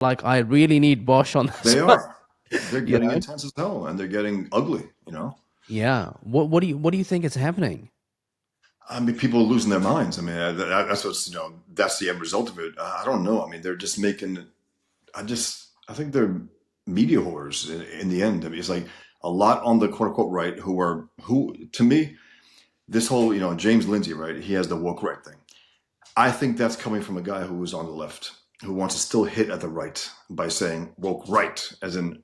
like I really need Bosch on this They one. are. They're You getting know? intense as hell, and they're getting ugly. Yeah. What do you think is happening? I mean, people are losing their minds. I mean, that's what's that's the end result of it. I don't know. I mean, they're just making. I think they're media whores in the end. I mean, it's like a lot on the quote unquote right who to me this whole James Lindsay, right? He has the woke right thing. I think that's coming from a guy who was on the left who wants to still hit at the right by saying woke right, as in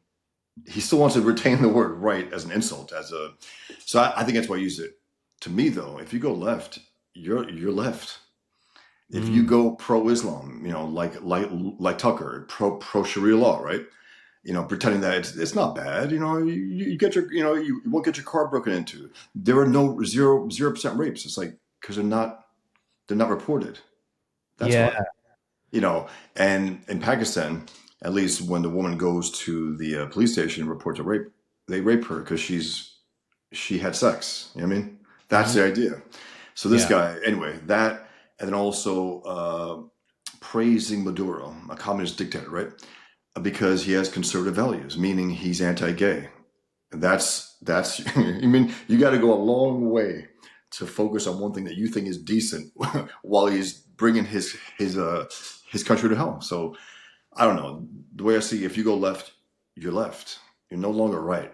he still wants to retain the word right as an insult, as a. So I think that's why I use it. To me, though, if you go left, you're left. If you Mm. go pro-Islam, like Tucker, pro Sharia law, right? Pretending that it's not bad. You get your you won't get your car broken into. There are no 0% rapes. It's like because they're not reported. That's Yeah. why. You know, and in Pakistan, at least when the woman goes to the police station and reports a rape, they rape her because she had sex. You know what I mean? That's Mhm. the idea. So this Yeah. guy, anyway, that, and then also praising Maduro, a communist dictator, right? Because he has conservative values, meaning he's anti-gay. That's. I mean, you got to go a long way to focus on one thing that you think is decent while he's bringing his country to hell. So I don't know. The way I see, if you go left, you're left. You're no longer right.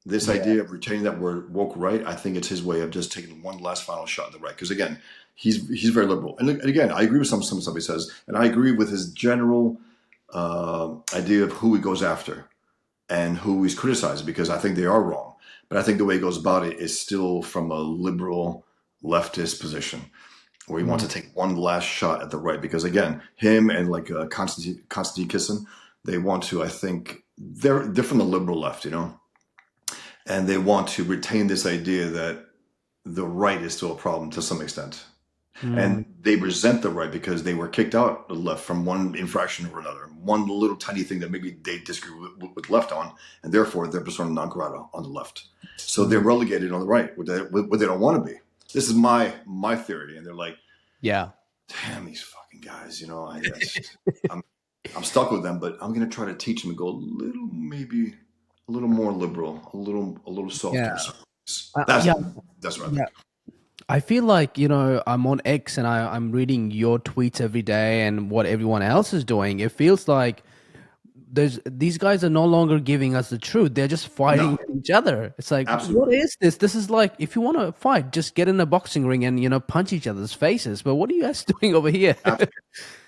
This Yeah. idea of retaining that word woke right, I think it's his way of just taking one last final shot at the right. Because again, he's very liberal, and again, I agree with some stuff he says, and I agree with his general idea of who he goes after and who he's criticizing because I think they are wrong. But I think the way he goes about it is still from a liberal leftist position where he wants Mm. to take one last shot at the right. Because again, him and like Konstantin Kisin, they want to. I think they're from the liberal left, and they want to retain this idea that the right is still a problem to some extent. Mm. And they resent the right because they were kicked out of the left from one infraction or another, one little tiny thing that maybe they disagree with left on, and therefore they're persona non grata on the left. So they're Mm. relegated on the right, what they don't want to be. This is my theory, and they're like, Yeah. damn these fucking guys, I'm I'm stuck with them, but I'm gonna try to teach them to go a little, maybe a little more liberal, a little Yeah. softer. So Yeah. that's what I Yeah. think. I feel like, I'm on X and I'm reading your tweets every day and what everyone else is doing. It feels like these guys are no longer giving us the truth. They're just fighting No, with each other. It's like, what absolutely. is this? This is like, if you want to fight, just get in a boxing ring and, punch each other's faces. But what are you guys doing over here? And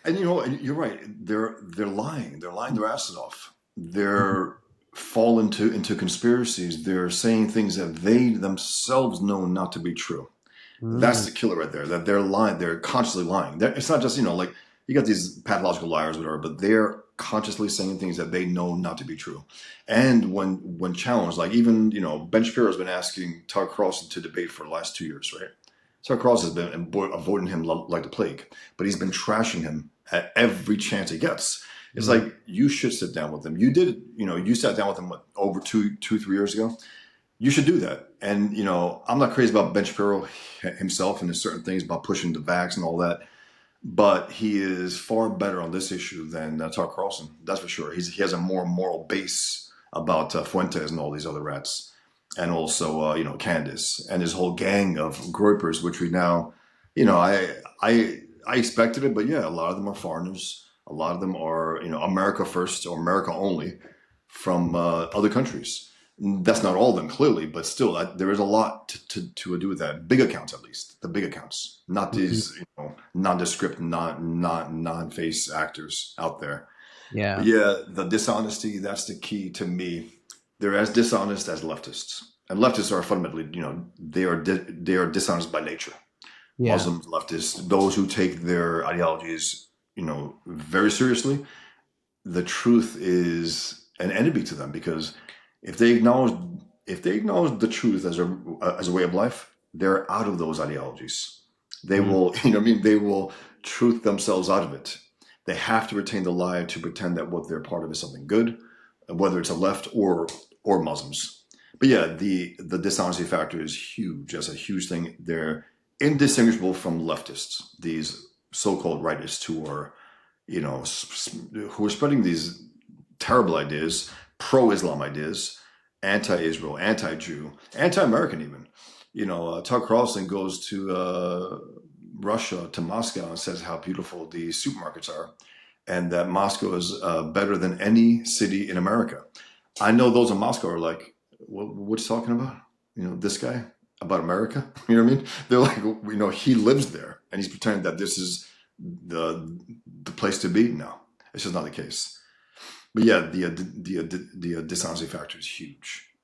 and you're right. They're lying. They're lying their asses off. They're fall into conspiracies. They're saying things that they themselves know not to be true. That's Mm. the killer right there. That they're lying. They're consciously lying. It's not just like you got these pathological liars, whatever, but they're consciously saying things that they know not to be true. And when challenged, like even Ben Shapiro's been asking Tucker Carlson to debate for the last 2 years, right? Tucker Carlson has been avoiding him like the plague, but he's been trashing him at every chance he gets. It's Mm. like you should sit down with him. You did, you sat down with him over 3 years ago. You should do that. And I'm not crazy about Ben Shapiro himself and there's certain things about pushing the vax and all that, but he is far better on this issue than Tucker Carlson. That's for sure. He has a more moral base about Fuentes and all these other rats, and also Candace and his whole gang of Groypers, which we now, I expected it, but yeah, a lot of them are foreigners. A lot of them are America first or America only from other countries. That's not all of them, clearly, but still, there is a lot to do with that. Big accounts, at least the big accounts, not Mhm. these nondescript, non-face actors out there. But Yeah. yeah, the dishonesty, that's the key to me. They're as dishonest as leftists, and leftists are fundamentally, they are dishonest by nature. Yeah. Muslims, leftists, those who take their ideologies, very seriously, the truth is an enemy to them because if they acknowledge if they acknowledge the truth as a way of life, they're out of those ideologies. They Mm. will, you know what I mean? They will truth themselves out of it. They have to retain the lie to pretend that what they're part of is something good, whether it's a left or Muslims. But yeah, the dishonesty factor is huge. That's a huge thing. They're indistinguishable from leftists, these so-called rightists who are, you know, who are spreading these terrible ideas, pro-Islam ideas, anti-Israel, anti-Jew, anti-American even. You know, Tucker Carlson goes to Russia, to Moscow, and says how beautiful the supermarkets are, and that Moscow is better than any city in America. I know those in Moscow are like, what's he talking about? You know, this guy about America? You know what I mean? They're like, you know, he lives there, and he's pretending that this is the place to be. No, it's just not the case. But yeah, the dishonesty factor is huge.